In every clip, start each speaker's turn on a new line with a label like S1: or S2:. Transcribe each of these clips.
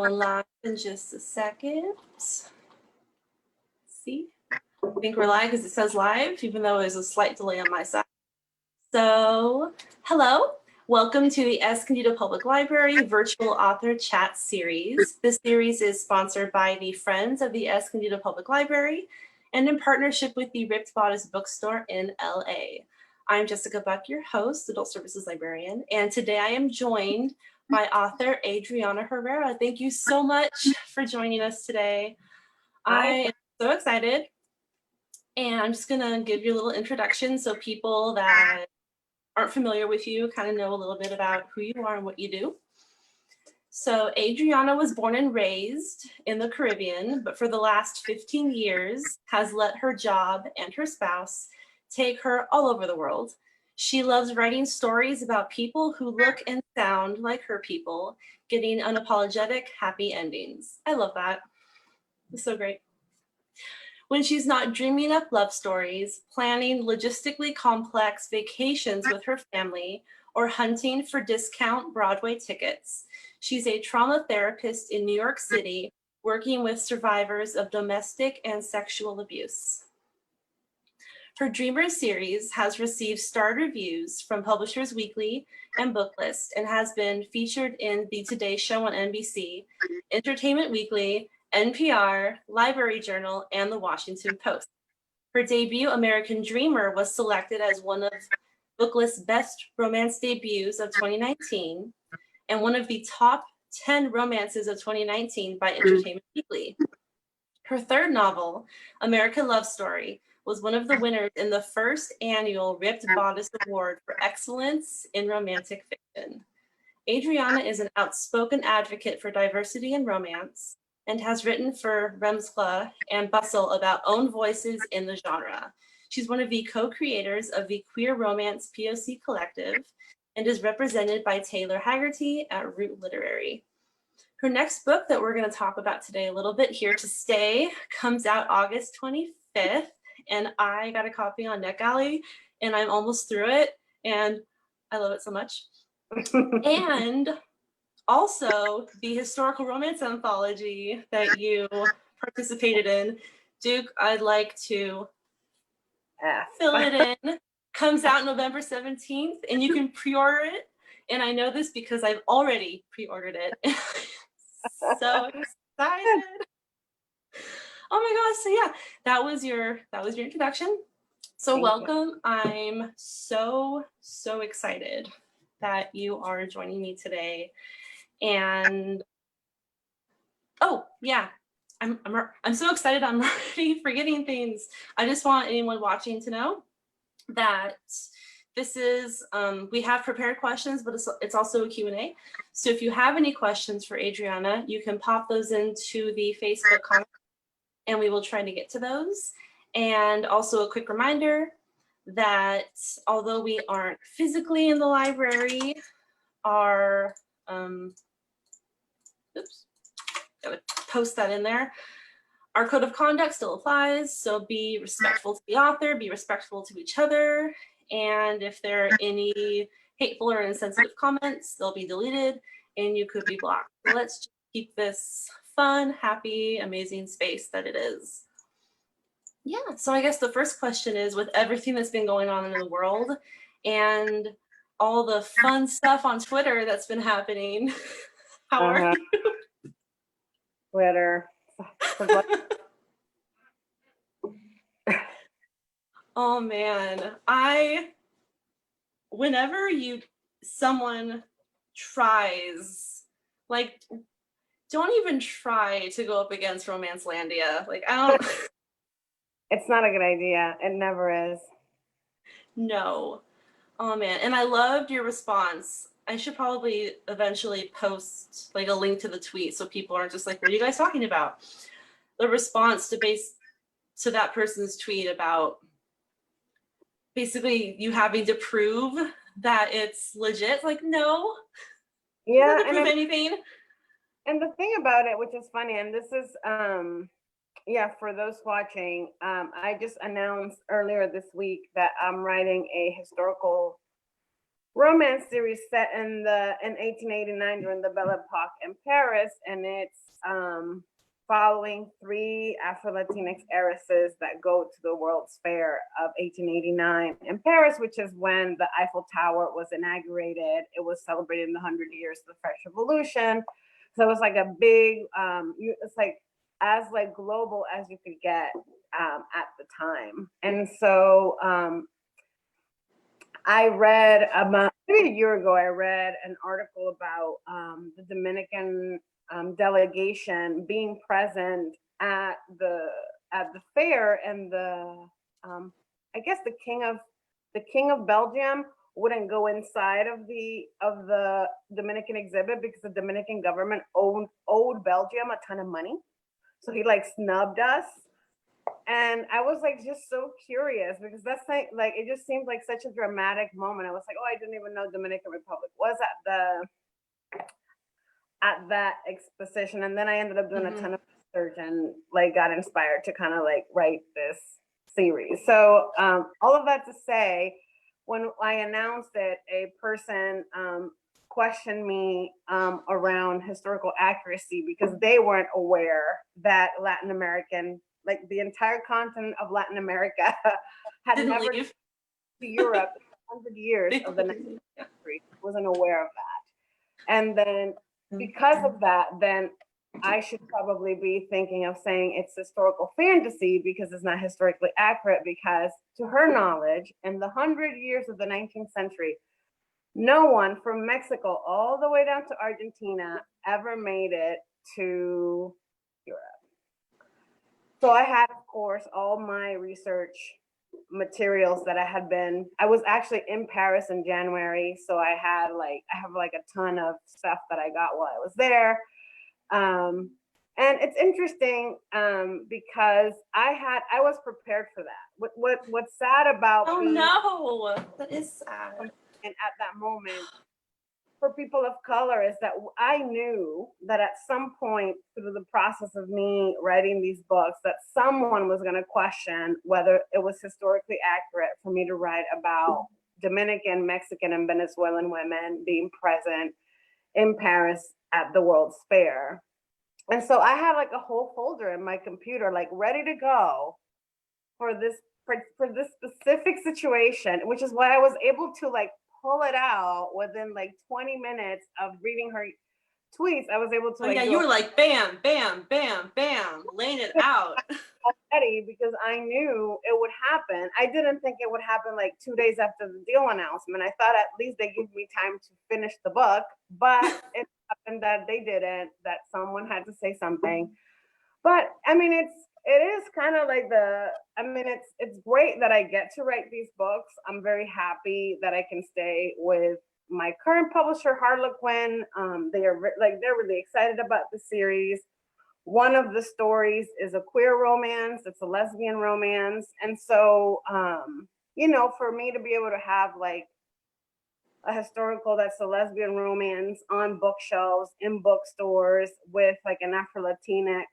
S1: Going live in just a second. See, I think we're live because it says live, even though there's a slight delay on my side. So, hello, welcome to the Escondido Public Library Virtual Author Chat Series. This series is sponsored by the Friends of the Escondido Public Library and in partnership with the Ripped Bodice Bookstore in LA. I'm Jessica Buck, your host, Adult Services Librarian, and today I am joined by author Adriana Herrera. Thank you so much for joining us today. I am so excited, and I'm just gonna give you a little introduction so people that aren't familiar with you kind of know a little bit about who you are and what you do. So Adriana was born and raised in the Caribbean, but for the last 15 years has let her job and her spouse take her all over the world. She loves writing stories about people who look and sound like her people, getting unapologetic, happy endings. I love that. It's so great. When she's not dreaming up love stories, planning logistically complex vacations with her family, or hunting for discount Broadway tickets, she's a trauma therapist in New York City, working with survivors of domestic and sexual abuse. Her Dreamers series has received starred reviews from Publishers Weekly and Booklist and has been featured in The Today Show on NBC, Entertainment Weekly, NPR, Library Journal, and The Washington Post. Her debut, American Dreamer, was selected as one of Booklist's best romance debuts of 2019 and one of the top 10 romances of 2019 by Entertainment Weekly. Her third novel, American Love Story, was one of the winners in the first annual Ripped Bodice Award for Excellence in Romantic Fiction. Adriana is an outspoken advocate for diversity in romance and has written for Remskla and Bustle about own voices in the genre. She's one of the co-creators of the Queer Romance POC Collective and is represented by Taylor Haggerty at Root Literary. Her next book that we're going to talk about today a little bit, Here to Stay, comes out August 25th, and I got a copy on NetGalley, and I'm almost through it, and I love it so much. And also the historical romance anthology that you participated in, Duke, I'd like to fill it in, comes out November 17th, and you can pre-order it. And I know this because I've already pre-ordered it. So excited. Oh my gosh, so yeah, that was your introduction. So welcome. I'm so excited that you are joining me today. And oh yeah, I'm so excited. I'm already forgetting things. I just want anyone watching to know that this is, we have prepared questions, but it's also a Q&A. So if you have any questions for Adriana, you can pop those into the Facebook comment and we will try to get to those. And also a quick reminder that although we aren't physically in the library, our, oops, gotta post that in there. Our code of conduct still applies, so be respectful to the author, be respectful to each other, and if there are any hateful or insensitive comments, they'll be deleted and you could be blocked. So let's just keep this fun, happy, amazing space that it is. Yeah, so I guess the first question is, with everything that's been going on in the world and all the fun stuff on Twitter that's been happening, how are you?
S2: Twitter.
S1: Oh man, whenever someone tries, like, don't even try to go up against Romancelandia. Like, I don't.
S2: It's not a good idea. It never is.
S1: No. Oh man, and I loved your response. I should probably eventually post like a link to the tweet so people aren't just like, what are you guys talking about? The response to that person's tweet about basically you having to prove that it's legit. Like, no.
S2: Yeah,
S1: doesn't prove anything.
S2: And the thing about it, which is funny, and this is yeah, for those watching, I just announced earlier this week that I'm writing a historical romance series set in 1889 during the Belle Epoque in Paris, and it's following 3 Afro-Latinx heiresses that go to the World's Fair of 1889 in Paris, which is when the Eiffel Tower was inaugurated. It was celebrating the 100 years of the French Revolution. So it was like a big, it's like as like global as you could get at the time. And so I read about maybe a year ago, I read an article about the Dominican delegation being present at the fair, and I guess the king of Belgium wouldn't go inside of the Dominican exhibit because the Dominican government owed Belgium a ton of money, so he like snubbed us. And I was like just so curious because that's like it just seems like such a dramatic moment. I was like, oh, I didn't even know Dominican Republic was at that exposition. And then I ended up doing a ton of research and like got inspired to kind of like write this series. So all of that to say, when I announced it, a person questioned me around historical accuracy because they weren't aware that Latin American, like the entire continent of Latin America had never been to Europe in 100 years of the 19th century, wasn't aware of that. And then because of that, then I should probably be thinking of saying it's historical fantasy because it's not historically accurate, because to her knowledge, in the 100 years of the 19th century, no one from Mexico all the way down to Argentina ever made it to Europe. So I had, of course, all my research materials that I was actually in Paris in January. So I have like a ton of stuff that I got while I was there. And it's interesting because I was prepared for that. What's sad about
S1: no, that is sad.
S2: And at that moment, for people of color, is that I knew that at some point through the process of me writing these books, that someone was going to question whether it was historically accurate for me to write about Dominican, Mexican, and Venezuelan women being present in Paris at the World's Fair. And so I had like a whole folder in my computer, like ready to go for this specific situation, which is why I was able to like pull it out within like 20 minutes of reading her tweets. I was able to like,
S1: you were like bam, bam, bam, bam, laying it out
S2: already, because I knew it would happen. I didn't think it would happen like 2 days after the deal announcement. I thought at least they give me time to finish the book, but it happened that they didn't, that someone had to say something. But I mean, it is kind of like it's great that I get to write these books. I'm very happy that I can stay with my current publisher, Harlequin. They're really excited about the series. One of the stories is a queer romance. It's a lesbian romance. And so, for me to be able to have like a historical that's a lesbian romance on bookshelves, in bookstores with like an Afro-Latinx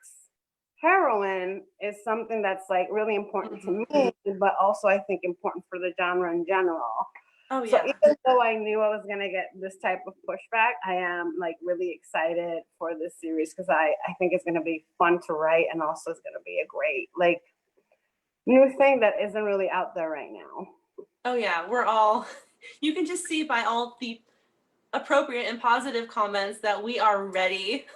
S2: heroine is something that's like really important to me, but also I think important for the genre in general.
S1: Oh yeah.
S2: So even though I knew I was gonna get this type of pushback, I am like really excited for this series because I think it's gonna be fun to write, and also it's gonna be a great like new thing that isn't really out there right now.
S1: Oh yeah, you can just see by all the appropriate and positive comments that we are ready.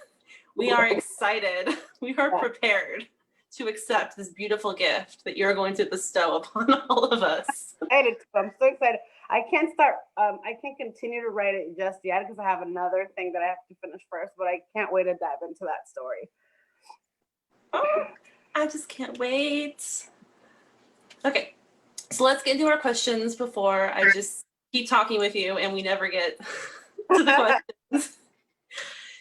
S1: We are excited. We are prepared to accept this beautiful gift that you're going to bestow upon all of us.
S2: I'm so excited. I can't continue to write it just yet because I have another thing that I have to finish first, but I can't wait to dive into that story.
S1: Oh, I just can't wait. Okay, so let's get into our questions before I just keep talking with you and we never get to the questions.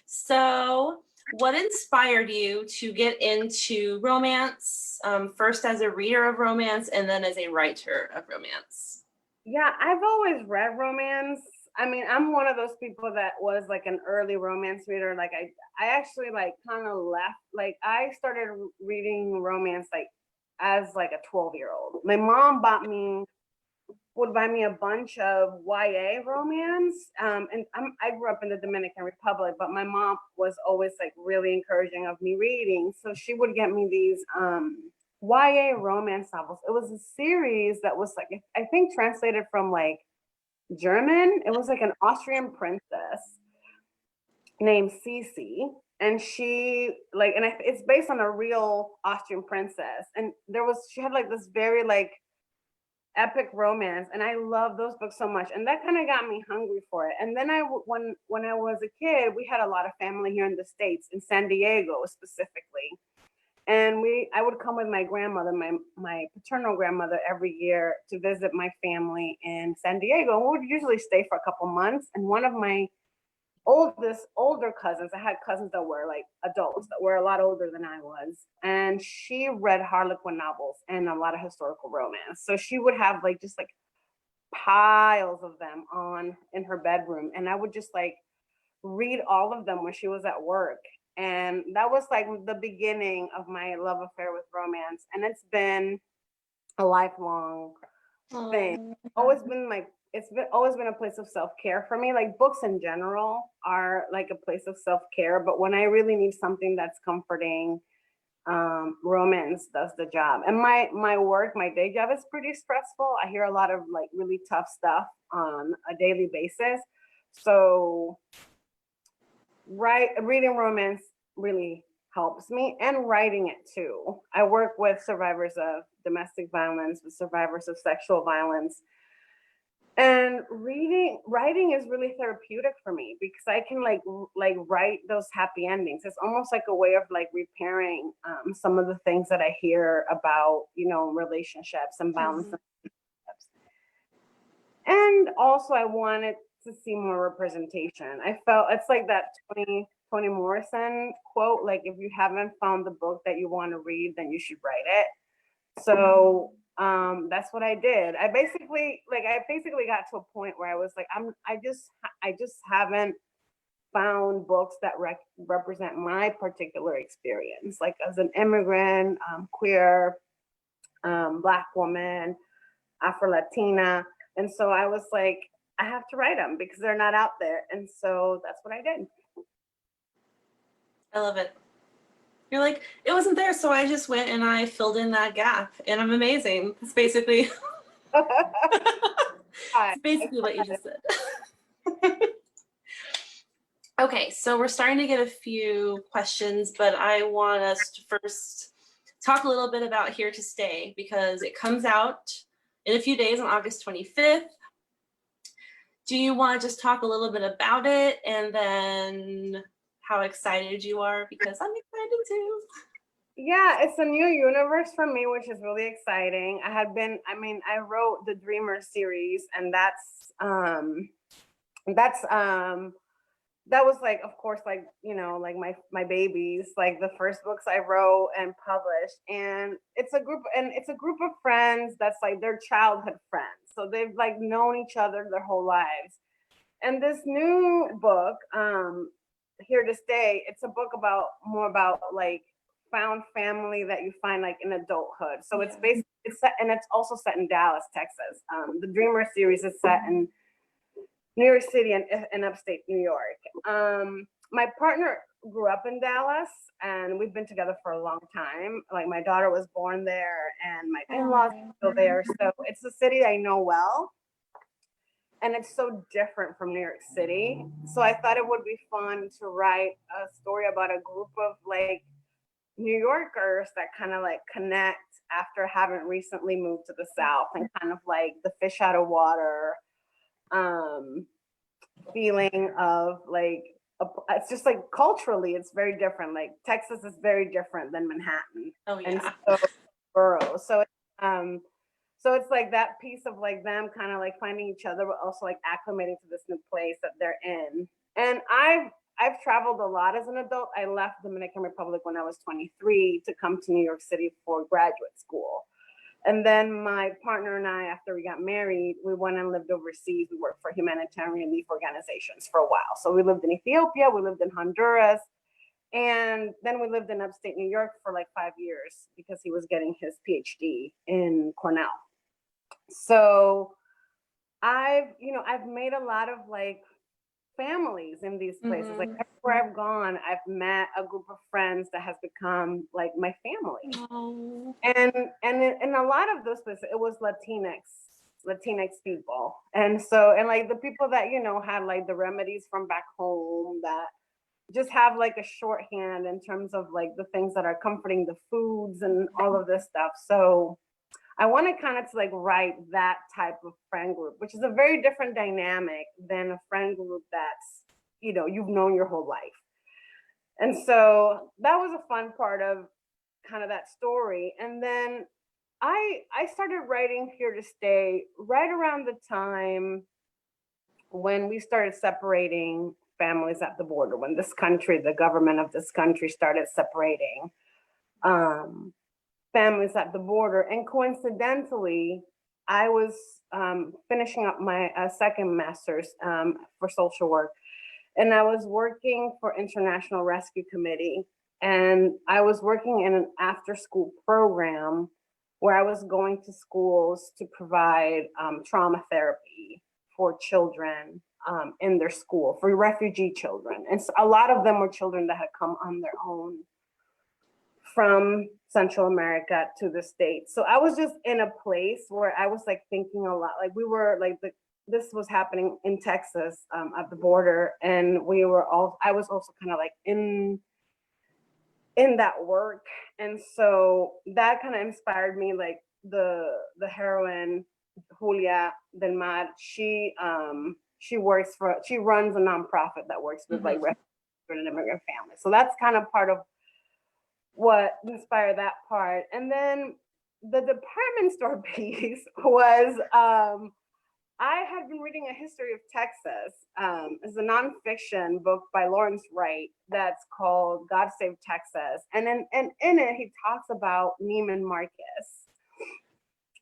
S1: So, what inspired you to get into romance, first as a reader of romance and then as a writer of romance?
S2: Yeah, I've always read romance. I mean, I'm one of those people that was like an early romance reader. Like I actually like kind of left. Like I started reading romance like as like a 12-year-old. My mom bought me would buy me a bunch of YA romance. And I grew up in the Dominican Republic, but my mom was always like really encouraging of me reading. So she would get me these YA romance novels. It was a series that was like, I think translated from like German. It was like an Austrian princess named Cece. And she like, and it's based on a real Austrian princess. And she had like this very like epic romance, and I love those books so much, and that kind of got me hungry for it. And then when I was a kid, we had a lot of family here in the States, in San Diego specifically, and I would come with my grandmother, my paternal grandmother, every year to visit my family in San Diego. And we would usually stay for a couple months, and one of my older cousins, I had cousins that were like adults that were a lot older than I was, and she read Harlequin novels and a lot of historical romance. So she would have like just like piles of them in her bedroom, and I would just like read all of them when she was at work. And that was like the beginning of my love affair with romance, and it's been a lifelong thing. Always been a place of self-care for me. Like books in general are like a place of self-care, but when I really need something that's comforting, romance does the job. And my work, my day job is pretty stressful. I hear a lot of like really tough stuff on a daily basis. So reading romance really helps me, and writing it too. I work with survivors of domestic violence, with survivors of sexual violence. And writing is really therapeutic for me, because I can like write those happy endings. It's almost like a way of like repairing some of the things that I hear about, relationships and balance. And also I wanted to see more representation. I felt it's like that Toni Morrison quote, like, if you haven't found the book that you want to read, then you should write it. So that's what I did. I basically got to a point where I was like, I just haven't found books that represent my particular experience, like as an immigrant, queer, Black woman, Afro-Latina. And so I was like, I have to write them because they're not out there. And so that's what I did.
S1: I love it. You're like, it wasn't there, so I just went and I filled in that gap, and I'm amazing. It's basically, it's basically what you just said. Okay, so we're starting to get a few questions, but I want us to first talk a little bit about Here to Stay, because it comes out in a few days on August 25th. Do you want to just talk a little bit about it, and then how excited you are? Because I'm excited too.
S2: Yeah, it's a new universe for me, which is really exciting. I wrote the Dreamer series, and that was like, of course, like, like my babies, like the first books I wrote and published. And it's a group of friends that's like their childhood friends. So they've like known each other their whole lives. And this new book, Here to Stay, it's a book more about like found family that you find like in adulthood. So it's set, and it's also set in Dallas, Texas. The Dreamer series is set in New York City and upstate New York. My partner grew up in Dallas, and we've been together for a long time. Like my daughter was born there, and my in-laws are still there. So it's a city I know well. And it's so different from New York City. So I thought it would be fun to write a story about a group of like New Yorkers that kind of like connect after having recently moved to the South, and kind of like the fish out of water feeling of like, it's just like culturally, it's very different. Like Texas is very different than Manhattan.
S1: Oh yeah.
S2: And so boroughs. So it's like that piece of like them kind of like finding each other, but also like acclimating to this new place that they're in. And I've traveled a lot as an adult. I left Dominican Republic when I was 23 to come to New York City for graduate school. And then my partner and I, after we got married, we went and lived overseas. We worked for humanitarian relief organizations for a while. So we lived in Ethiopia, we lived in Honduras, and then we lived in upstate New York for like 5 years because he was getting his PhD in Cornell. So I've made a lot of like families in these places. Like everywhere I've gone, I've met a group of friends that has become like my family.
S1: Oh.
S2: And in a lot of those places, it was Latinx people. And so, and like the people that, had like the remedies from back home that just have like a shorthand in terms of like the things that are comforting, the foods and all of this stuff. So I wanted kind of to like write that type of friend group, which is a very different dynamic than a friend group that's, you've known your whole life. And so that was a fun part of kind of that story. And then I started writing Here to Stay right around the time when we started separating families at the border, when the government of this country started separating families at the border. And coincidentally, I was finishing up my second master's for social work, and I was working for International Rescue Committee, and I was working in an after-school program where I was going to schools to provide trauma therapy for children in their school, for refugee children. And so a lot of them were children that had come on their own from Central America to the States. So I was just in a place where I was like thinking a lot, like we were like this was happening in Texas at the border, and I was also kind of like in that work. And so that kind of inspired me, like the heroine Julia Del Mar, she runs a nonprofit that works with like refugees and immigrant families. So that's kind of part of what inspired that part. And then the department store piece was I had been reading A History of Texas. It's a nonfiction book by Lawrence Wright that's called God Save Texas. And in it, he talks about Neiman Marcus,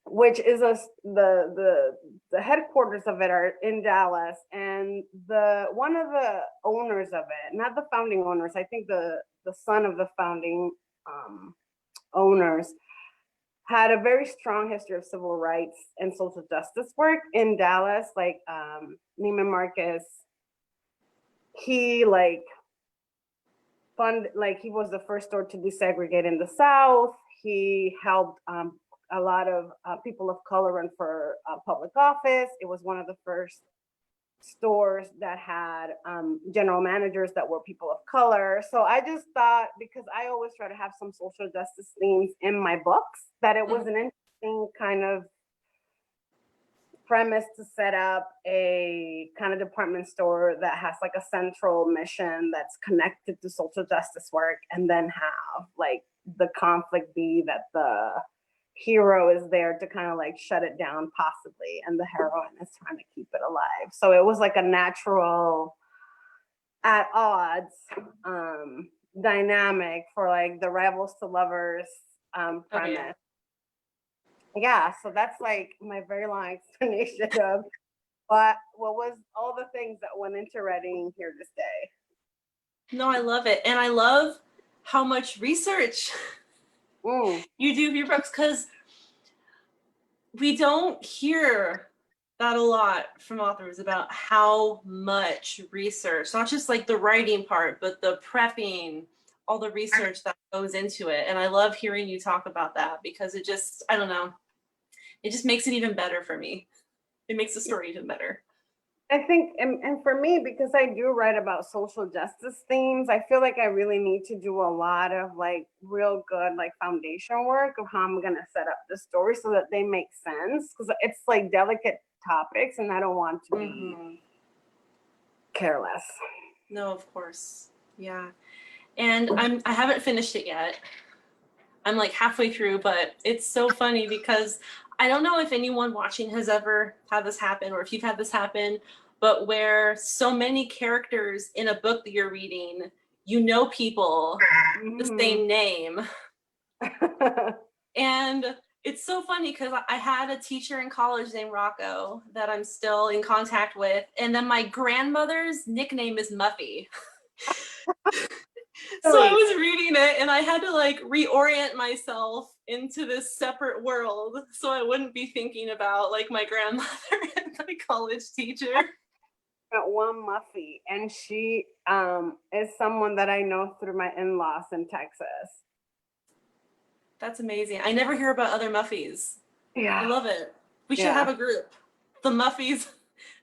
S2: which is the headquarters of it are in Dallas. And one of the owners of it, not the founding owners, I think the son of the founding owners, had a very strong history of civil rights and social justice work in Dallas. Like Neiman Marcus, he like he was the first store to desegregate in the South. He helped a lot of people of color run for public office. It was one of the first stores that had general managers that were people of color. So I just thought, because I always try to have some social justice themes in my books, that it was an interesting kind of premise to set up a kind of department store that has like a central mission that's connected to social justice work, and then have like the conflict be that the hero is there to kind of like shut it down possibly, and the heroine is trying to keep it alive. So it was like a natural at odds dynamic for like the rivals to lovers premise. Yeah, so that's like my very long explanation of what was all the things that went into writing Here to Stay.
S1: No, I love it. And I love how much research you do for your books, because we don't hear that a lot from authors about how much research, not just like the writing part, but the prepping, all the research that goes into it. And I love hearing you talk about that, because it just, I don't know, it just makes it even better for me. It makes the story even better.
S2: I think, and for me, because I do write about social justice themes, I feel like I really need to do a lot of like real good like foundation work of how I'm gonna set up the story so that they make sense, because it's like delicate topics and I don't want to be careless.
S1: No, of course. Yeah. And I haven't finished it yet. I'm like halfway through, but it's so funny because I don't know if anyone watching has ever had this happen, or if you've had this happen, but where so many characters in a book that you're reading, you know people, the same name. And it's so funny because I had a teacher in college named Rocco that I'm still in contact with. And then my grandmother's nickname is Muffy. So I was reading it and I had to like reorient myself into this separate world so I wouldn't be thinking about like my grandmother and my college teacher.
S2: Got one Muffy, and she is someone that I know through my in-laws in Texas.
S1: That's amazing. I never hear about other Muffies.
S2: Yeah.
S1: I love it. We should have a group. The Muffies.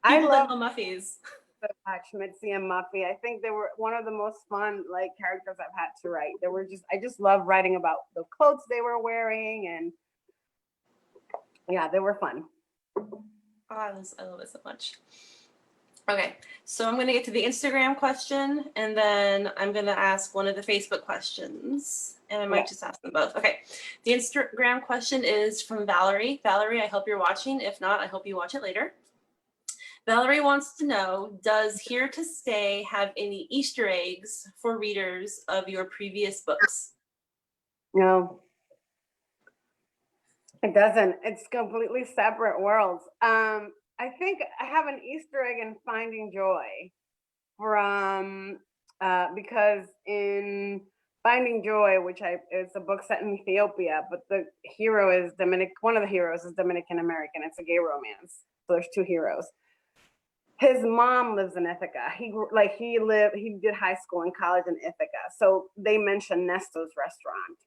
S2: I love
S1: Muffies.
S2: Mitzi and Muffy. I think they were one of the most fun like characters I've had to write. They were I just love writing about the clothes they were wearing, and yeah, they were fun.
S1: Oh, I love it so much. Okay, so I'm going to get to the Instagram question, and then I'm going to ask one of the Facebook questions, and I might just ask them both. Okay, the Instagram question is from Valerie. Valerie, I hope you're watching. If not, I hope you watch it later. Valerie wants to know, does Here to Stay have any Easter eggs for readers of your previous books?
S2: No, it doesn't. It's completely separate worlds. I think I have an Easter egg in Finding Joy from because in Finding Joy, which it's a book set in Ethiopia, but the hero is one of the heroes is Dominican American. It's a gay romance. So there's two heroes. His mom lives in Ithaca. He did high school and college in Ithaca. So they mentioned Nesto's restaurant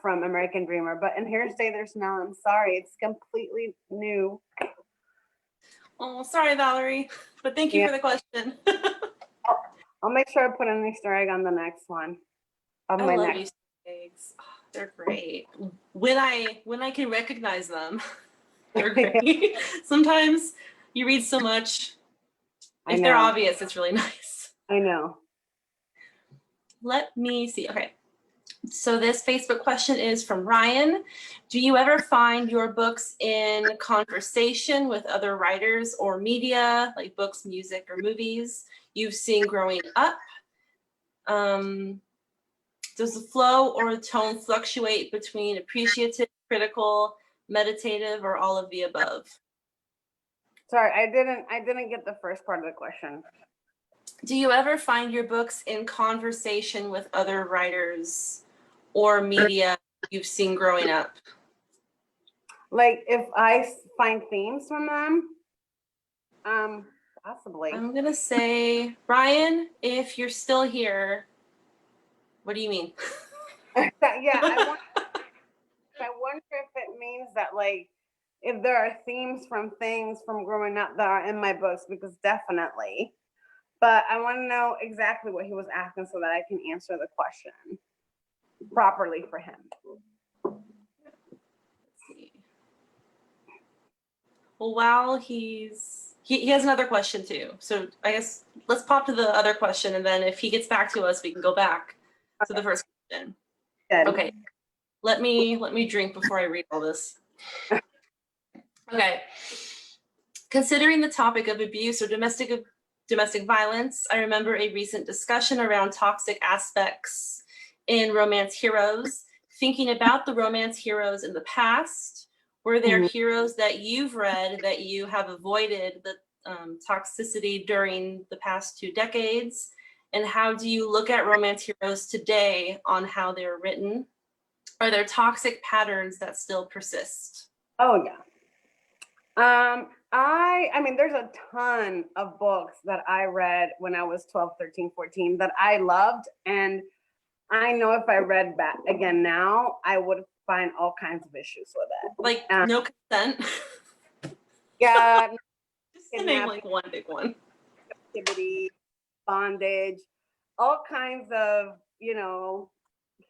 S2: from American Dreamer. But in Here to Stay, there's none. I'm sorry. It's completely new.
S1: Oh, sorry, Valerie. But thank you for the question.
S2: I'll make sure I put an Easter egg on the next one.
S1: I love Easter eggs. Oh, they're great. When I can recognize them, they're great. Sometimes you read so much. If they're obvious, it's really nice.
S2: I know.
S1: Let me see. Okay. So this Facebook question is from Ryan. Do you ever find your books in conversation with other writers or media, like books, music, or movies you've seen growing up? Does the flow or the tone fluctuate between appreciative, critical, meditative, or all of the above?
S2: Sorry, I didn't get the first part of the question.
S1: Do you ever find your books in conversation with other writers or media you've seen growing up?
S2: Like if I find themes from them? Possibly.
S1: I'm gonna say, Ryan, if you're still here, what do you mean?
S2: Yeah, I wonder if it means that like if there are themes from things from growing up that are in my books, because definitely. But I want to know exactly what he was asking so that I can answer the question properly for him.
S1: Let's see. Well, while he has another question too. So I guess let's pop to the other question, and then if he gets back to us, we can go back to the first question.
S2: Good.
S1: Okay. Let me drink before I read all this. Okay. Considering the topic of abuse or domestic violence, I remember a recent discussion around toxic aspects in romance heroes. Thinking about the romance heroes in the past, were there heroes that you've read that you have avoided the toxicity during the past 2 decades? And how do you look at romance heroes today on how they're written? Are there toxic patterns that still persist?
S2: Oh yeah. I mean, there's a ton of books that I read when I was 12, 13, 14 that I loved. And I know if I read back again now, I would find all kinds of issues with it.
S1: Like no consent?
S2: Yeah.
S1: Just to name like one big one.
S2: Activity, bondage, all kinds of,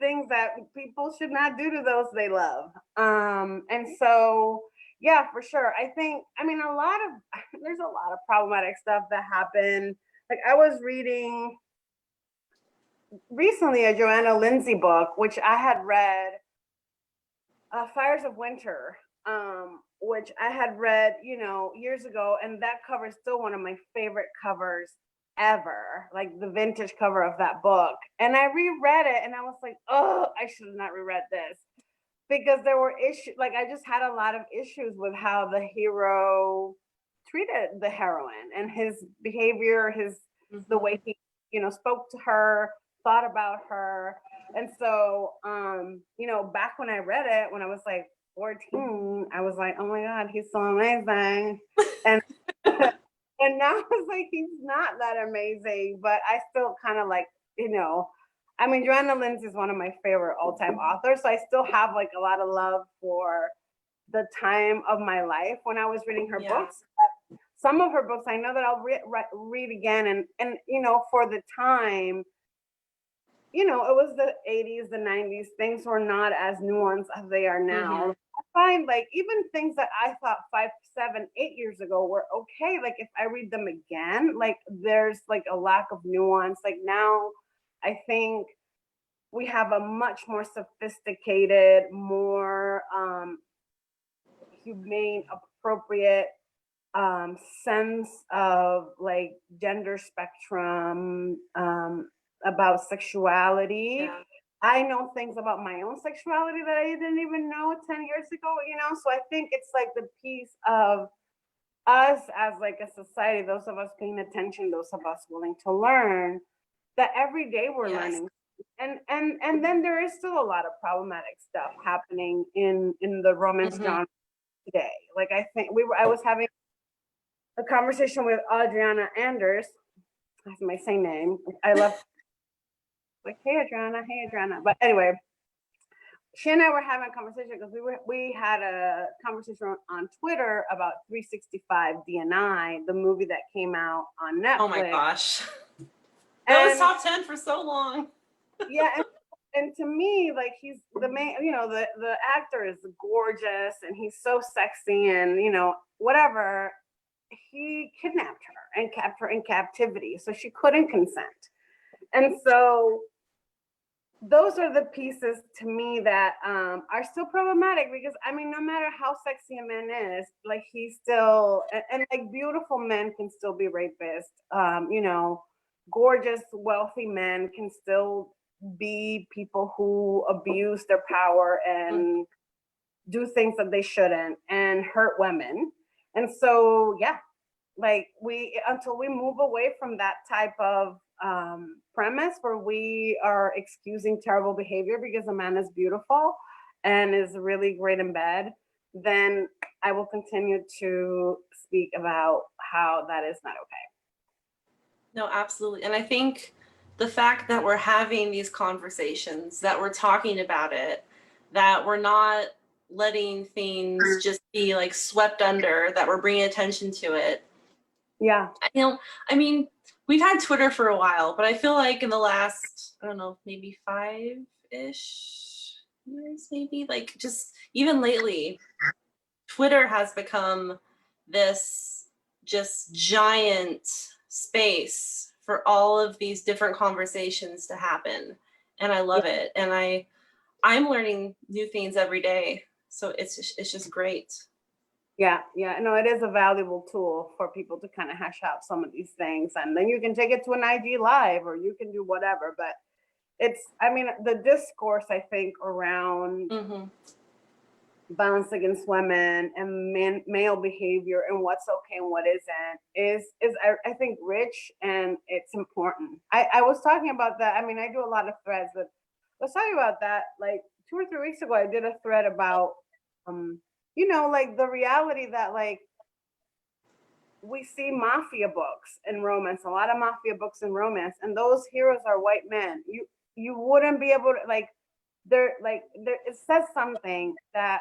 S2: things that people should not do to those they love. And so, yeah, for sure. There's a lot of problematic stuff that happened. Like I was reading recently a Joanna Lindsay book, which I had read, Fires of Winter, which I had read, years ago. And that cover is still one of my favorite covers ever, like the vintage cover of that book. And I reread it and I was like, oh, I should have not reread this, because there were issues. Like I just had a lot of issues with how the hero treated the heroine and his behavior, the way he spoke to her, thought about her. And so, back when I read it, when I was like 14, I was like, oh my God, he's so amazing. And and now it's like, he's not that amazing, but I still kind of like, Joanna Lindsay is one of my favorite all-time authors. So I still have like a lot of love for the time of my life when I was reading her books. Some of her books I know that I'll read again, and for the time, it was the 80s, the 90s. Things were not as nuanced as they are now. I find like even things that I thought 5, 7, 8 years ago were okay. Like if I read them again, like there's like a lack of nuance. Like now, I think we have a much more sophisticated, more humane, appropriate sense of like gender spectrum, about sexuality. I know things about my own sexuality that I didn't even know 10 years ago, so I think it's like the piece of us as like a society, those of us paying attention, those of us willing to learn, that every day we're learning. And then there is still a lot of problematic stuff happening in the romance genre today. Like I think I was having a conversation with Adriana Anders. That's my same name. I love like, hey Adriana. But anyway, she and I were having a conversation because we had a conversation on Twitter about 365 DNI, the movie that came out on Netflix.
S1: Oh my gosh. That was top 10 for so long.
S2: Yeah, and to me, like he's the main, the actor is gorgeous and he's so sexy and whatever. He kidnapped her and kept her in captivity, so she couldn't consent. And so those are the pieces to me that are still problematic, because no matter how sexy a man is, like he's still, and like beautiful men can still be rapists. Gorgeous, wealthy men can still be people who abuse their power and do things that they shouldn't and hurt women. And so, like until we move away from that type of premise where we are excusing terrible behavior because a man is beautiful and is really great in bed, then I will continue to speak about how that is not okay.
S1: No, absolutely. And I think the fact that we're having these conversations, that we're talking about it, that we're not letting things just be like swept under, that we're bringing attention to it.
S2: Yeah.
S1: We've had Twitter for a while, but I feel like in the last, I don't know, maybe 5-ish years, maybe, like just even lately, Twitter has become this just giant space for all of these different conversations to happen. And I love it. And I'm learning new things every day. So it's just great.
S2: Yeah. No, it is a valuable tool for people to kind of hash out some of these things. And then you can take it to an IG live or you can do whatever. But it's, the discourse, I think, around violence against women and male behavior and what's okay and what isn't is I think rich, and it's important. I was talking about that. I do a lot of threads, but I was talking about that like 2 or 3 weeks ago. I did a thread about like the reality that like we see mafia books and romance, a lot of mafia books and romance, and those heroes are white men. You wouldn't be able to like it says something that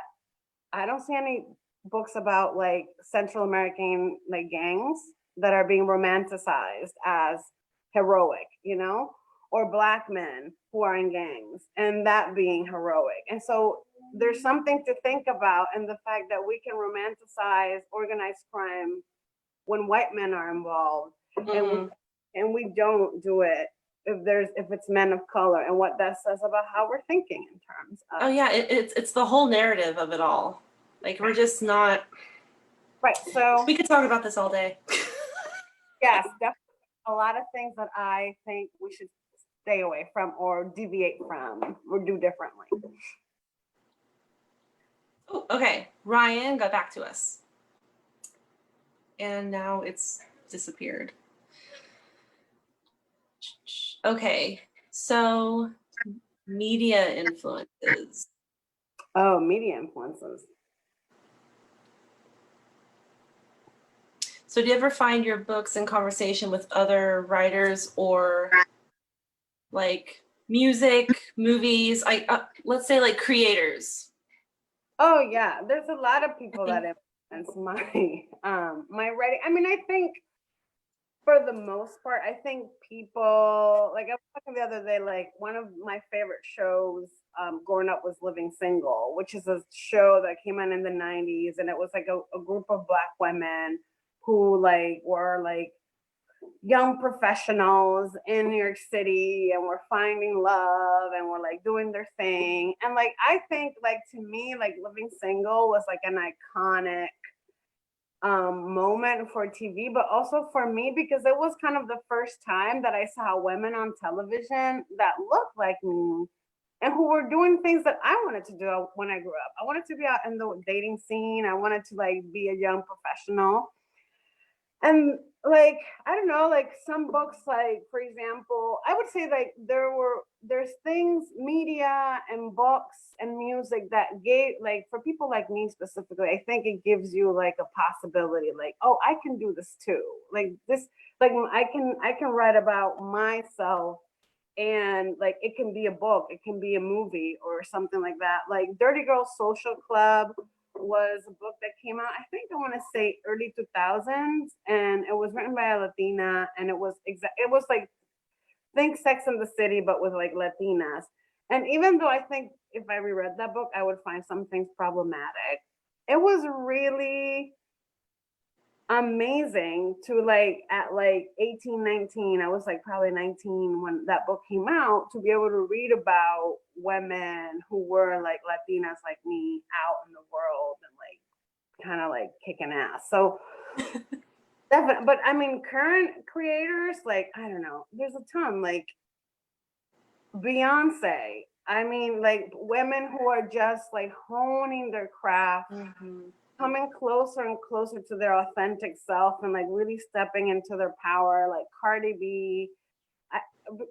S2: I don't see any books about like Central American like gangs that are being romanticized as heroic, or Black men who are in gangs and that being heroic. And so there's something to think about in the fact that we can romanticize organized crime when white men are involved, and we don't do it if it's men of color, and what that says about how we're thinking in terms of
S1: it's the whole narrative of it all. Like we're just not
S2: right. So
S1: we could talk about this all day.
S2: Yes, definitely a lot of things that I think we should stay away from or deviate from or do differently.
S1: Oh, okay. Ryan got back to us. And now it's disappeared. Okay, so media influences.
S2: Oh, media influences.
S1: So do you ever find your books in conversation with other writers or like music, movies, let's say like creators?
S2: Oh yeah, there's a lot of people that influence my my writing. I mean, I think for the most part, I think people like I was talking the other day, like one of my favorite shows growing up was Living Single, which is a show that came out in the 90s, and it was like a group of Black women who like were like young professionals in New York City and were finding love and were like doing their thing. And like I think like to me, like Living Single was like an iconic moment for TV, but also for me because it was kind of the first time that I saw women on television that looked like me and who were doing things that I wanted to do when I grew up. I wanted to be out in the dating scene. I wanted to like be a young professional. And like I don't know, like some books, like for example, I would say like there's things, media and books and music that gave like for people like me specifically, I think it gives you like a possibility, like, oh, I can do this too. Like this, like I can write about myself, and like it can be a book, it can be a movie or something like that. Like Dirty Girl Social Club was a book that came out, I think I want to say early 2000s, and it was written by a Latina, and it was like think Sex in the City but with like Latinas. And even though I think if I reread that book I would find some things problematic, it was really amazing to like at like 18, 19, I was like probably 19 when that book came out, to be able to read about women who were like Latinas like me out in the world and like kind of like kicking ass. So definitely, but I mean current creators, like I don't know, there's a ton, like Beyonce. I mean like women who are just like honing their craft, coming closer and closer to their authentic self and like really stepping into their power, like Cardi B.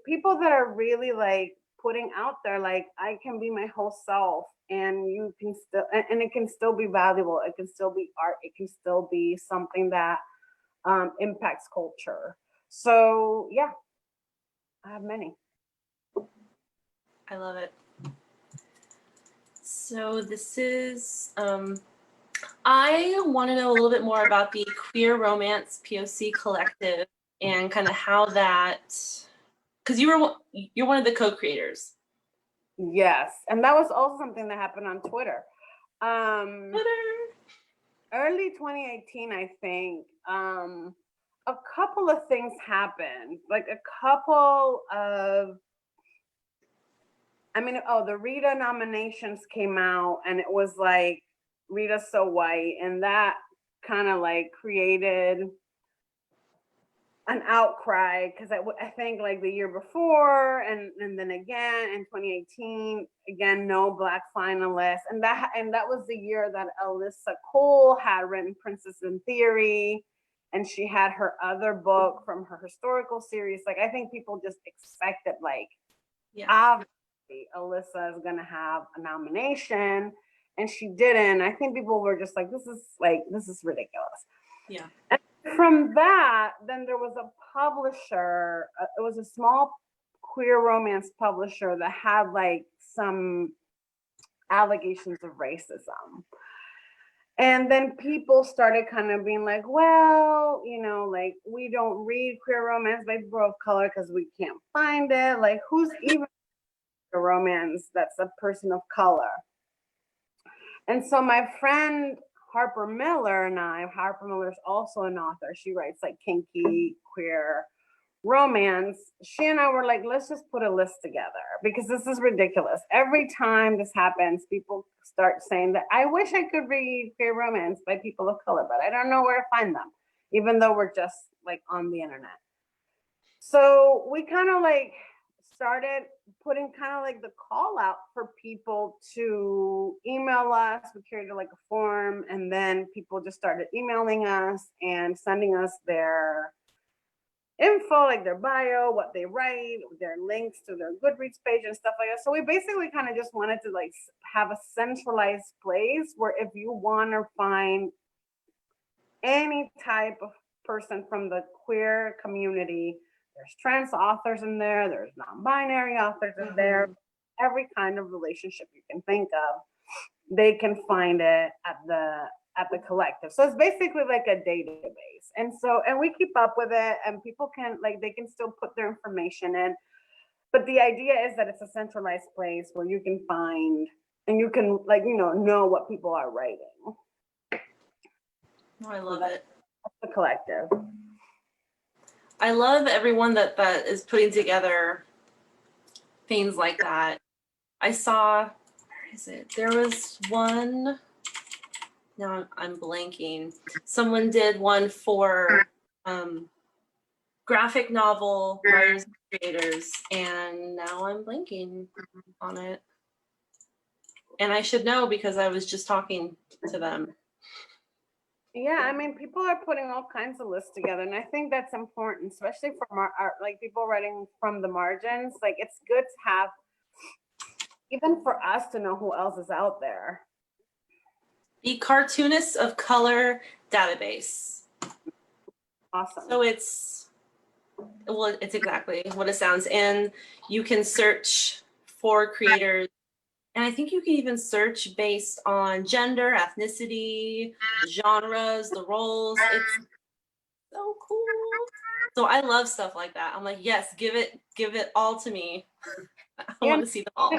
S2: People that are really like putting out there like I can be my whole self, and you can still, and it can still be valuable, it can still be art, it can still be something that impacts culture. So yeah, I have many.
S1: I love it. So this is I want to know a little bit more about the Queer Romance POC Collective and kind of how that, because you're one of the co-creators.
S2: Yes, and that was also something that happened on Twitter. Early 2018, I think. A couple of things happened. Like a couple of, I mean, oh, the Rita nominations came out, and it was like Rita's So White, and that kind of like created an outcry because I think like the year before and then again in 2018, again no Black finalists, and that was the year that Alyssa Cole had written Princess in Theory, and she had her other book from her historical series. Like I think people just expected like, obviously Alyssa is gonna have a nomination, and she didn't. I think people were just like, this is ridiculous.
S1: Yeah.
S2: And from that, then there was a publisher. It was a small queer romance publisher that had like some allegations of racism. And then people started kind of being like, well, you know, like we don't read queer romance by people of color because we can't find it. Like, who's even a romance that's a person of color? And so my friend Harper Miller and Harper Miller's also an author. She writes like kinky, queer romance. She and I were like, let's just put a list together because this is ridiculous. Every time this happens, people start saying that I wish I could read queer romance by people of color, but I don't know where to find them, even though we're just like on the internet. So we kind of like started putting kind of like the call out for people to email us. We created like a form, and then people just started emailing us and sending us their info, like their bio, what they write, their links to their Goodreads page and stuff like that. So we basically kind of just wanted to like have a centralized place where if you want to find any type of person from the queer community, there's trans authors in there, there's non-binary authors in there, every kind of relationship you can think of, they can find it at the collective. So it's basically like a database. And we keep up with it, and people can they can still put their information in. But the idea is that it's a centralized place where you can find and you can know what people are writing.
S1: Oh, I love it.
S2: That's the collective.
S1: I love everyone that is putting together things like that. I saw, where is it? There was one, now I'm blanking. Someone did one for graphic novel writers and creators, and now I'm blanking on it. And I should know because I was just talking to them.
S2: Yeah, I mean, people are putting all kinds of lists together, and I think that's important, especially for people writing from the margins. Like, it's good to have, even for us, to know who else is out there.
S1: The Cartoonists of Color database.
S2: Awesome.
S1: So it's exactly what it sounds, and you can search for creators. And I think you can even search based on gender, ethnicity, genres, the roles. It's so cool. So I love stuff like that. I'm like, yes, give it all to me. I want to see them all.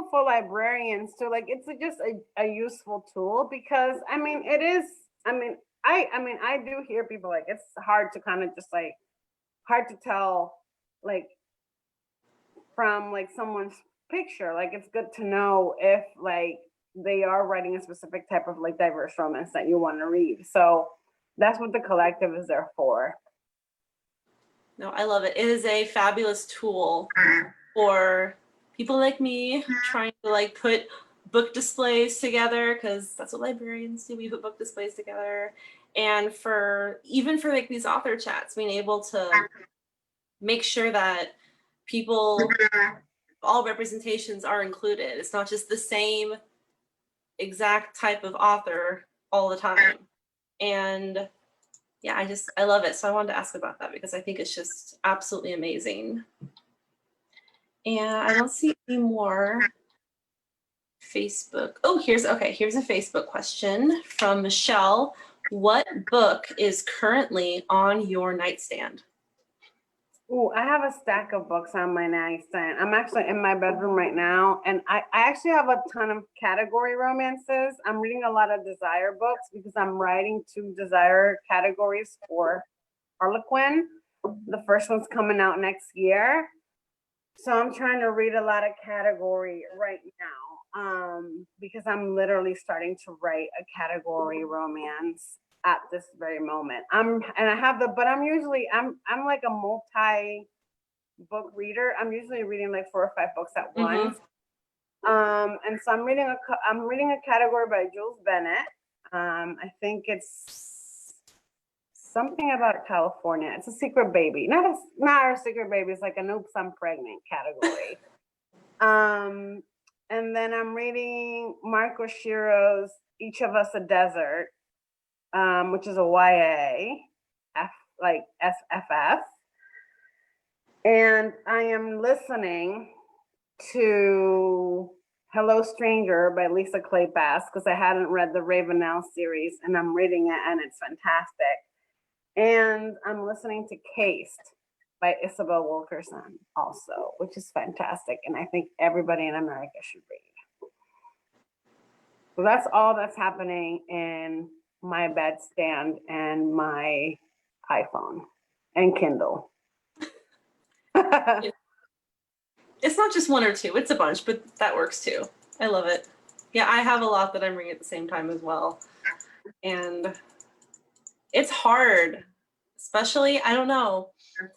S2: For librarians too, like it's just a useful tool because I mean it is. I mean I do hear people like it's hard to kind of just like hard to tell like from like someone's picture. Like it's good to know if like they are writing a specific type of like diverse romance that you want to read. So that's what the collective is there for.
S1: No, I love it. It is a fabulous tool for people like me trying to like put book displays together, because that's what librarians do. We put book displays together. And even for like these author chats, being able to make sure that all representations are included. It's not just the same exact type of author all the time. And yeah, I love it. So I wanted to ask about that because I think it's just absolutely amazing. And I don't see any more Facebook. Oh, here's a Facebook question from Michelle. What book is currently on your nightstand?
S2: Ooh, I have a stack of books on my nightstand. I'm actually in my bedroom right now, and I actually have a ton of category romances. I'm reading a lot of desire books because I'm writing 2 desire categories for Harlequin. The first one's coming out next year. So I'm trying to read a lot of category right now because I'm literally starting to write a category romance at this very moment. I'm like a multi-book reader. I'm usually reading like 4 or 5 books at once. And so I'm reading a category by Jules Bennett. I think it's something about California. It's a secret baby. Not a secret baby, it's like an oops, I'm pregnant category. And then I'm reading Marco Shiro's Each of Us a Desert, which is a YA, like SFF. And I am listening to Hello Stranger by Lisa Kleypas because I hadn't read the Ravenel series, and I'm reading it and it's fantastic. And I'm listening to Cased by Isabel Wilkerson also, which is fantastic. And I think everybody in America should read. So that's all that's happening in my bedstand and my iPhone and Kindle.
S1: It's not just 1 or 2, it's a bunch, but that works too. I love it. Yeah, I have a lot that I'm reading at the same time as well. And it's hard, especially, I don't know,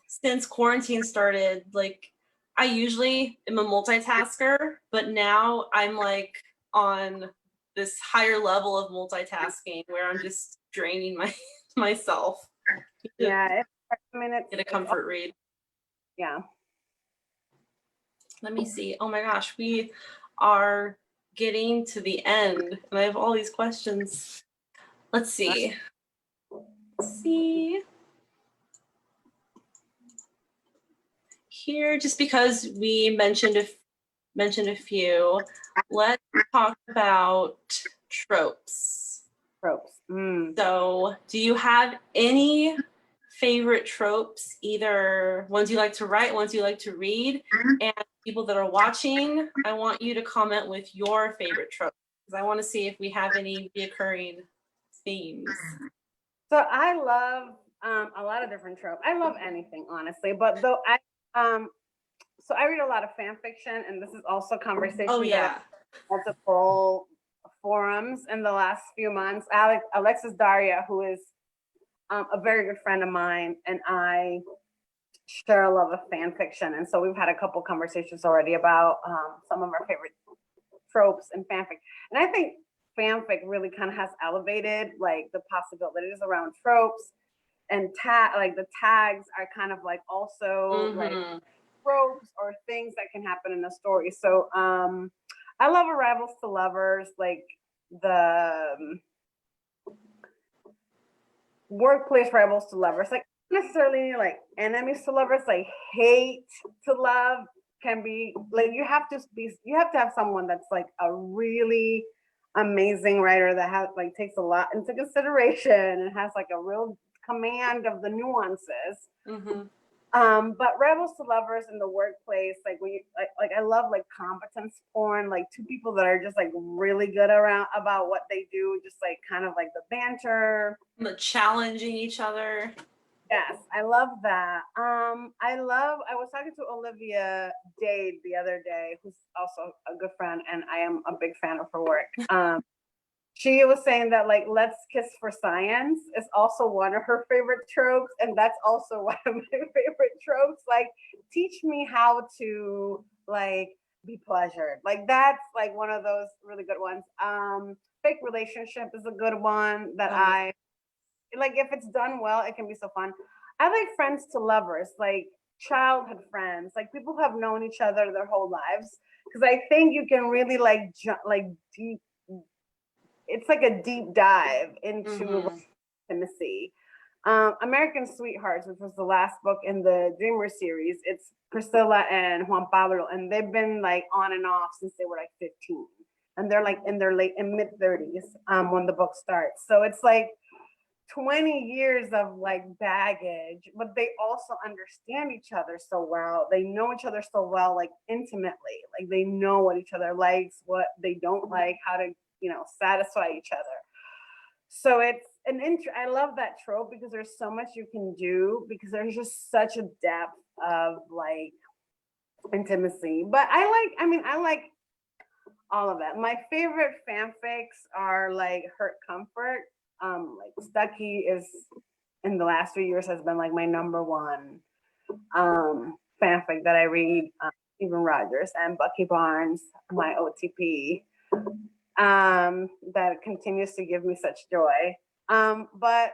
S1: since quarantine started, like I usually am a multitasker, but now I'm like on this higher level of multitasking where I'm just draining myself.
S2: Yeah, it's I mean,
S1: get a comfort read.
S2: Yeah.
S1: Let me see. Oh my gosh, we are getting to the end, and I have all these questions. Let's see. Here, just because we mentioned a few, let's talk about tropes. So, do you have any favorite tropes, either ones you like to write, ones you like to read? And people that are watching, I want you to comment with your favorite tropes, because I want to see if we have any reoccurring themes.
S2: So I love a lot of different tropes. I love anything, honestly, but though so I read a lot of fan fiction, and this is also conversation.
S1: Oh yeah.
S2: Multiple forums in the last few months. Alexis Daria, who is a very good friend of mine, and I share a love of fan fiction, and so we've had a couple conversations already about some of our favorite tropes in fanfic. And I think fanfic really kind of has elevated like the possibilities around tropes, and like the tags are kind of like also like tropes or things that can happen in a story. So I love arrivals to lovers, like the workplace rivals to lovers, like necessarily like enemies to lovers, like hate to love can be like you have to have someone that's like a really amazing writer that has like takes a lot into consideration and has like a real command of the nuances. But rebels to lovers in the workplace, like when you like I love like competence porn, like two people that are just like really good about what they do, just like kind of like the banter,
S1: the challenging each other.
S2: Yes, I love that. I was talking to Olivia Dade the other day, who's also a good friend, and I am a big fan of her work. She was saying that like "Let's Kiss for Science" is also one of her favorite tropes, and that's also one of my favorite tropes. Like, teach me how to like be pleasured. Like that's like one of those really good ones. Fake relationship is a good one that I like. If it's done well, it can be so fun. I like friends to lovers, like childhood friends, like people who have known each other their whole lives, because I think you can really like deep. It's like a deep dive into intimacy. American Sweethearts, which was the last book in the Dreamer series, it's Priscilla and Juan Pablo, and they've been like on and off since they were like 15, and they're like in their mid 30s when the book starts. So it's like 20 years of like baggage, but they also understand each other so well. They know each other so well, like intimately. Like they know what each other likes, what they don't like, how to satisfy each other. So it's I love that trope because there's so much you can do, because there's just such a depth of like intimacy. But I like all of it. My favorite fanfics are like Hurt Comfort. Like Stucky is in the last 3 years has been like my number one fanfic that I read. Stephen Rogers and Bucky Barnes, my OTP. That continues to give me such joy. But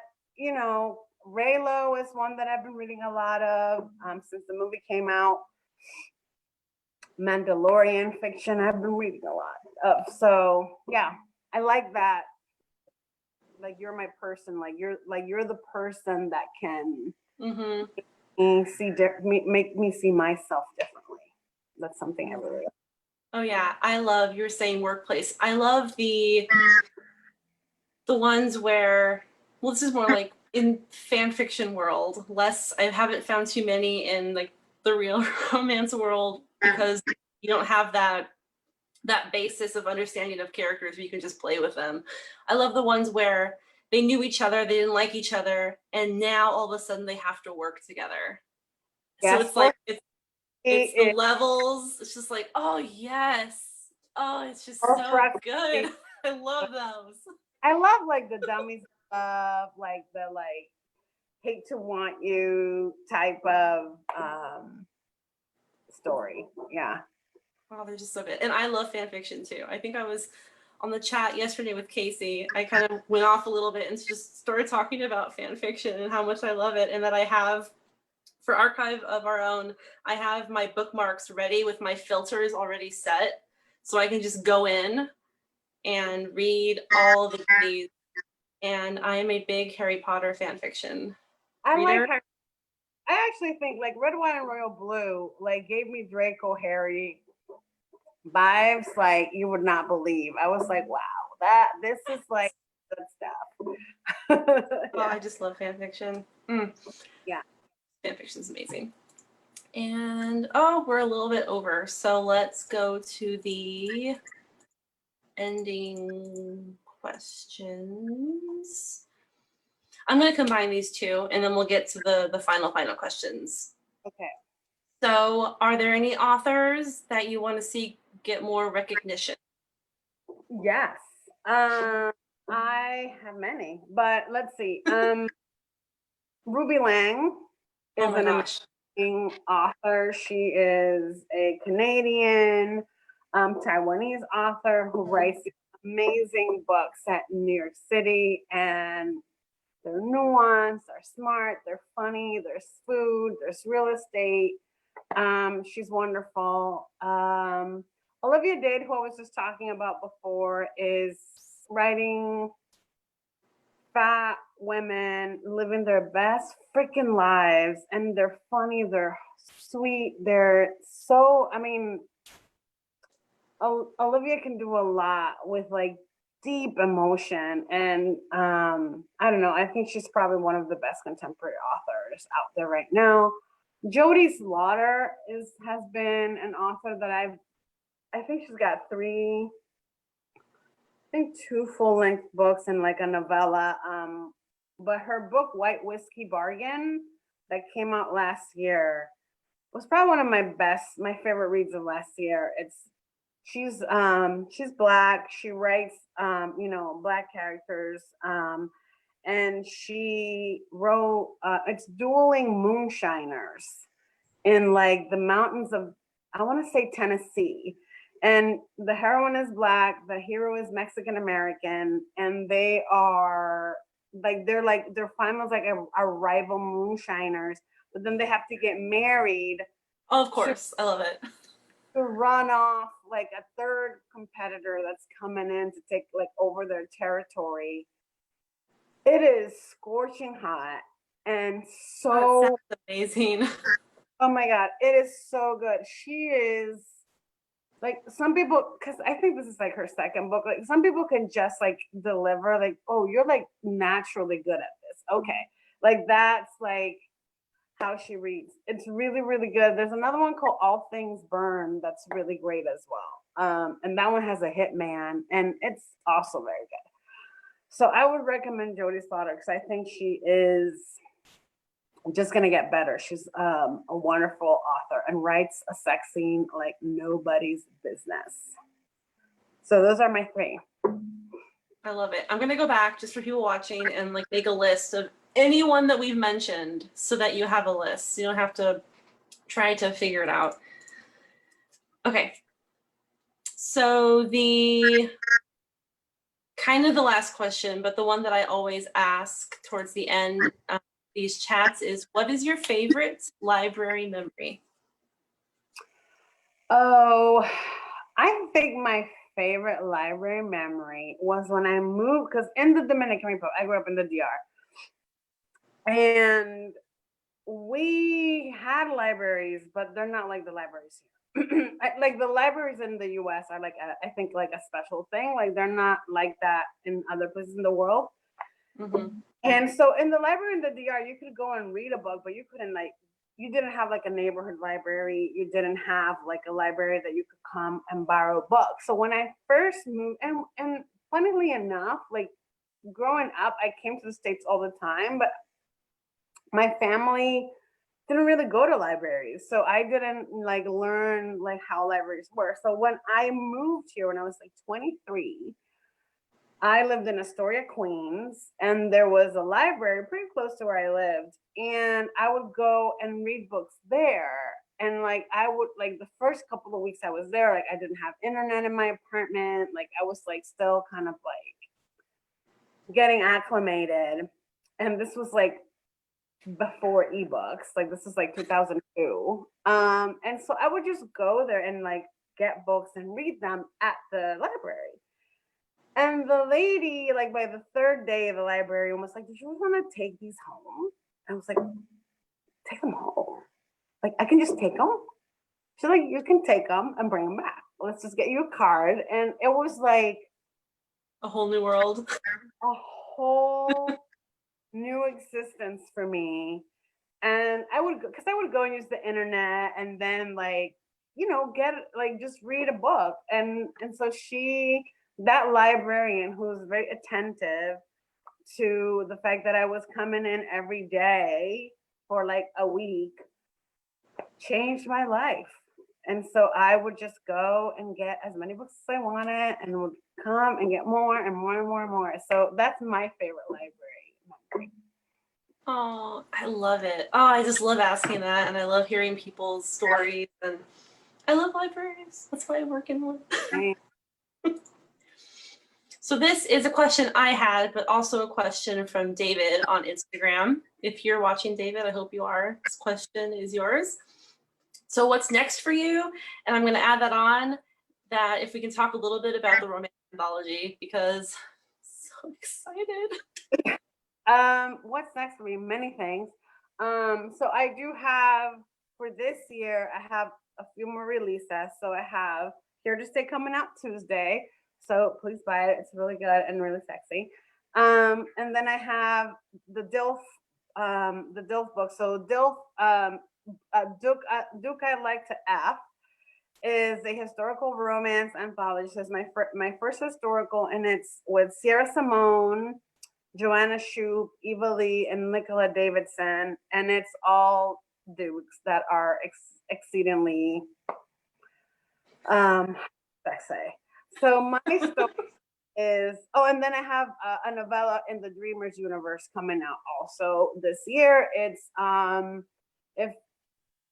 S2: Raylo is one that I've been reading a lot of since the movie came out. Mandalorian fiction I've been reading a lot of. So yeah, I like that. Like you're my person. Like you're the person that can make me see myself differently. That's something I really like.
S1: Oh yeah, you were saying workplace. I love the ones where, well, this is more like in fan fiction world, I haven't found too many in like the real romance world, because you don't have that basis of understanding of characters where you can just play with them. I love the ones where they knew each other, they didn't like each other, and now all of a sudden they have to work together. Yes, so it's like it's the levels. It's just like, oh yes. Oh, it's just so good. I love those.
S2: I love like the dummies of like the hate to want you type of story. Yeah.
S1: Wow, they're just so good. And I love fan fiction too. I think I was on the chat yesterday with Casey, I kind of went off a little bit and just started talking about fan fiction and how much I love it, and that I have, for Archive of Our Own, I have my bookmarks ready with my filters already set, so I can just go in and read all the goodies. And I am a big Harry Potter fan fiction reader.
S2: I actually think like Red, White, and Royal Blue like gave me Draco Harry vibes like you would not believe. I was like, wow, this is like good stuff.
S1: Oh, I just love fan fiction.
S2: Yeah.
S1: Fan fiction is amazing. And oh, we're a little bit over, so let's go to the ending questions. I'm going to combine these two, and then we'll get to the final questions.
S2: Okay.
S1: So are there any authors that you want to see get more recognition?
S2: Yes. I have many, but let's see. Ruby Lang is an amazing author. She is a Canadian, Taiwanese author who writes amazing books set in New York City, and they're nuanced, they're smart, they're funny, there's food, there's real estate. She's wonderful. Olivia Dade, who I was just talking about before, is writing fat women living their best freaking lives, and they're funny, they're sweet, they're so, I mean, Olivia can do a lot with like deep emotion, and I don't know, I think she's probably one of the best contemporary authors out there right now. Jodi Slaughter has been an author that I think she's got two full-length books and like a novella. But her book White Whiskey Bargain that came out last year was probably one of my favorite reads of last year. She's Black. She writes Black characters. And she wrote it's dueling moonshiners in like the mountains of, I want to say, Tennessee. And the heroine is Black, the hero is Mexican American, and they are they're famous like a rival moonshiners, but then they have to get married.
S1: Oh, of course, I love it.
S2: To run off like a third competitor that's coming in to take like over their territory. It is scorching hot and so
S1: amazing.
S2: Oh my God, it is so good. She is like, some people, because I think this is like her second book, like some people can just like deliver like, oh, you're like naturally good at this. Okay. Like that's like how she reads. It's really, really good. There's another one called All Things Burn that's really great as well. And that one has a hitman, and it's also very good. So I would recommend Jodi Slaughter because I think she is just going to get better. She's a wonderful author and writes a sex scene like nobody's business. So those are my three.
S1: I love it. I'm going to go back just for people watching and like make a list of anyone that we've mentioned so that you have a list. You don't have to try to figure it out. Okay. So the kind of the last question, but the one that I always ask towards the end of these chats is, what is your favorite library memory?
S2: Oh, I think my favorite library memory was when I moved, because in the Dominican Republic, I grew up in the DR, and we had libraries, but they're not like the libraries here. Like the libraries in the US are like I think like a special thing. Like they're not like that in other places in the world. Mm-hmm. And so in the library in the DR, you could go and read a book, but you couldn't you didn't have like a neighborhood library. You didn't have like a library that you could come and borrow books. So when I first moved, and funnily enough, like growing up, I came to the States all the time, but my family didn't really go to libraries. So I didn't like learn like how libraries work. So when I moved here when I was like 23, I lived in Astoria, Queens, and there was a library pretty close to where I lived. And I would go and read books there. And like I would like the first couple of weeks I was there, like I didn't have internet in my apartment. Like I was like still kind of like getting acclimated. And this was like before ebooks. Like this is like 2002. And so I would just go there and like get books and read them at the library. And the lady, like by the third day, the librarian was like, "Did you want to take these home?" I was like, "Take them home? Like I can just take them?" She's like, "You can take them and bring them back. Let's just get you a card." And it was like
S1: A whole new world.
S2: a whole new existence for me. And I would, because I would go and use the internet and then like, you know, get like just read a book. And so she, that librarian who was very attentive to the fact that I was coming in every day for like a week, changed my life. And so I would just go and get as many books as I wanted and would come and get more and more and more and more. So that's my favorite library.
S1: Oh, I love it. Oh, I just love asking that, and I love hearing people's stories, and I love libraries. That's why I work in one. So this is a question I had, but also a question from David on Instagram. If you're watching, David, I hope you are. This question is yours. So what's next for you? And I'm going to add that on, that if we can talk a little bit about the romance anthology, because I'm so excited.
S2: What's next for me? Many things. So I do have, for this year, I have a few more releases. So I have Here to Stay coming out Tuesday. So please buy it. It's really good and really sexy. And then I have the DILF book. So DILF, Duke I Like to F is a historical romance anthology. It's my first historical, and it's with Sierra Simone, Joanna Shoup, Eva Lee, and Nicola Davidson, and it's all dukes that are exceedingly sexy. So my story is, and then I have a novella in the Dreamers universe coming out also this year. It's if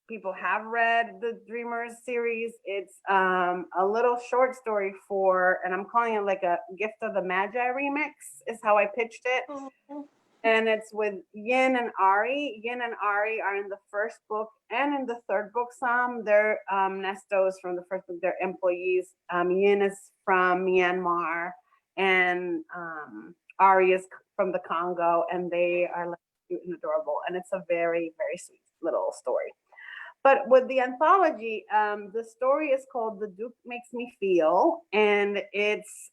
S2: people have read the Dreamers series, it's a little short story for, and I'm calling it like a Gift of the Magi remix is how I pitched it. Mm-hmm. And it's with Yin and Ari. Yin and Ari are in the first book and in the third book some. They're Nestos from the first book, they're employees. Yin is from Myanmar and Ari is from the Congo, and they are like cute and adorable. And it's a very, very sweet little story. But with the anthology, the story is called The Duke Makes Me Feel, and it's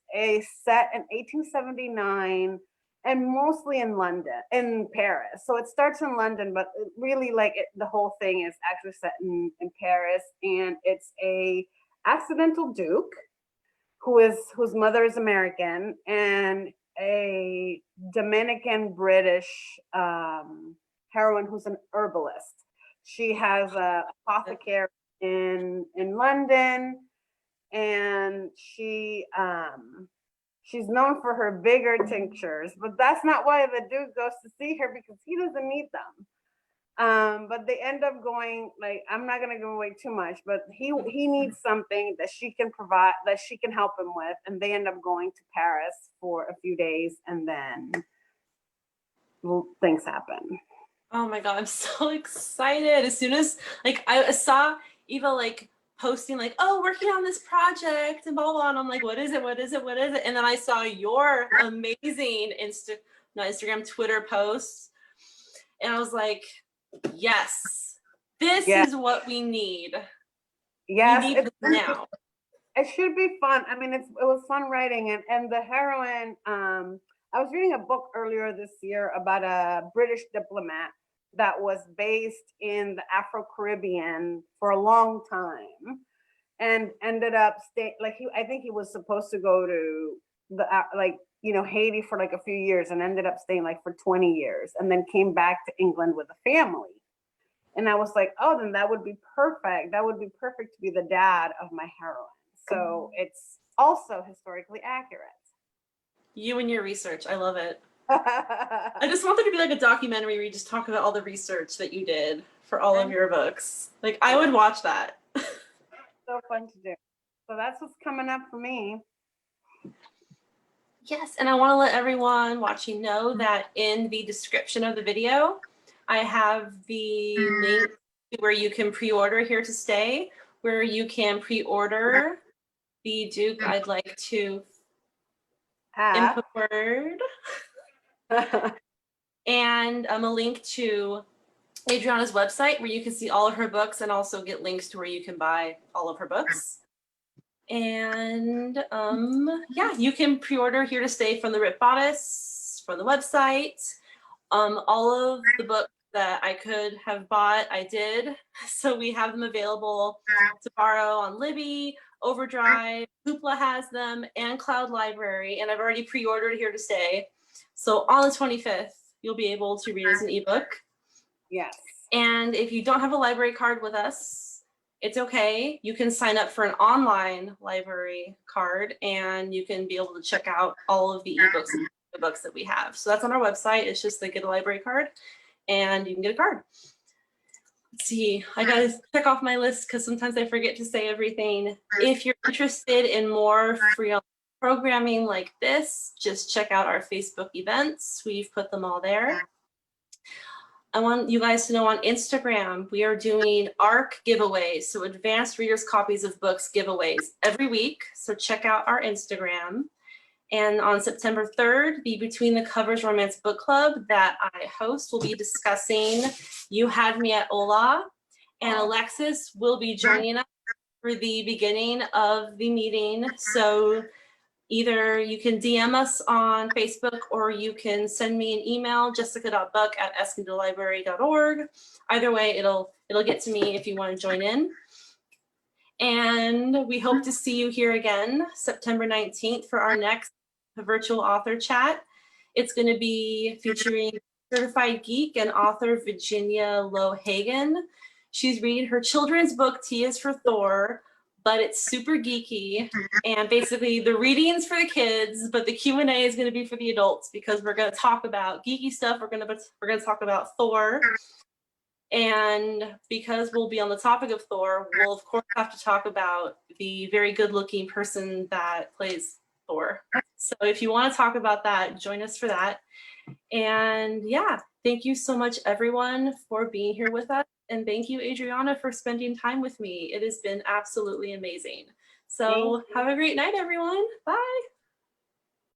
S2: set in 1879 and mostly in London, in Paris. So it starts in London, but really the whole thing is actually set in Paris, and it's a accidental duke whose mother is American, and a Dominican British heroine who's an herbalist. She has a apothecary in London, and she's known for her bigger tinctures, but that's not why the Duke goes to see her, because he doesn't need them. But they end up going, like, I'm not gonna give away too much, but he needs something that she can provide, that she can help him with, and they end up going to Paris for a few days, and then things happen.
S1: Oh my God, I'm so excited. As soon as I saw Eva posting working on this project and blah, blah, and I'm like, what is it? And then I saw your amazing Twitter posts, and I was like, yes, this is what we need.
S2: Yes,
S1: we need this now.
S2: It should be fun. I mean, it was fun writing, and the heroine, I was reading a book earlier this year about a British diplomat that was based in the Afro-Caribbean for a long time, and ended up I think he was supposed to go to the Haiti for a few years, and ended up staying for 20 years, and then came back to England with a family. And I was like, oh, then that would be perfect. That would be perfect to be the dad of my heroine. So it's also historically accurate.
S1: You and your research, I love it. I just want there to be like a documentary where you just talk about all the research that you did for all of your books. Like, I would watch that.
S2: So fun to do. So that's what's coming up for me.
S1: Yes, and I want to let everyone watching know that in the description of the video, I have the link to where you can pre-order Here to Stay, where you can pre-order the Duke I'd Like to Input Word, and a link to Adriana's website where you can see all of her books and also get links to where you can buy all of her books. And yeah, you can pre-order Here to Stay from the Rip Bodice, from the website. All of the books that I could have bought, I did. So we have them available to borrow on Libby, OverDrive, Hoopla has them, and CloudLibrary. And I've already pre-ordered Here to Stay. So on the 25th, you'll be able to read as an ebook.
S2: Yes.
S1: And if you don't have a library card with us, it's okay. You can sign up for an online library card and you can be able to check out all of the ebooks and the books that we have. So that's on our website. It's just the get a library card and you can get a card. Let's see, I gotta check off my list because sometimes I forget to say everything. If you're interested in more free programming like this, just check out our Facebook events. We've put them all there. I want you guys to know on Instagram, we are doing ARC giveaways, so advanced readers copies of books giveaways every week. So check out our Instagram. And on September 3rd, the Between the Covers Romance Book Club that I host will be discussing You Had Me at Hola. And Alexis will be joining us for the beginning of the meeting. So either you can DM us on Facebook or you can send me an email, jessica.buck@escondidolibrary.org. Either way, it'll get to me if you want to join in. And we hope to see you here again September 19th for our next virtual author chat. It's going to be featuring certified geek and author Virginia Lohagan. She's reading her children's book, T is for Thor, but it's super geeky. And basically the readings for the kids, but the Q&A is going to be for the adults because we're going to talk about geeky stuff. We're going to talk about Thor. And because we'll be on the topic of Thor, we'll of course have to talk about the very good looking person that plays Thor. So if you want to talk about that, join us for that. And yeah, thank you so much everyone for being here with us. And thank you, Adriana, for spending time with me. It has been absolutely amazing. So have a great night, everyone. Bye.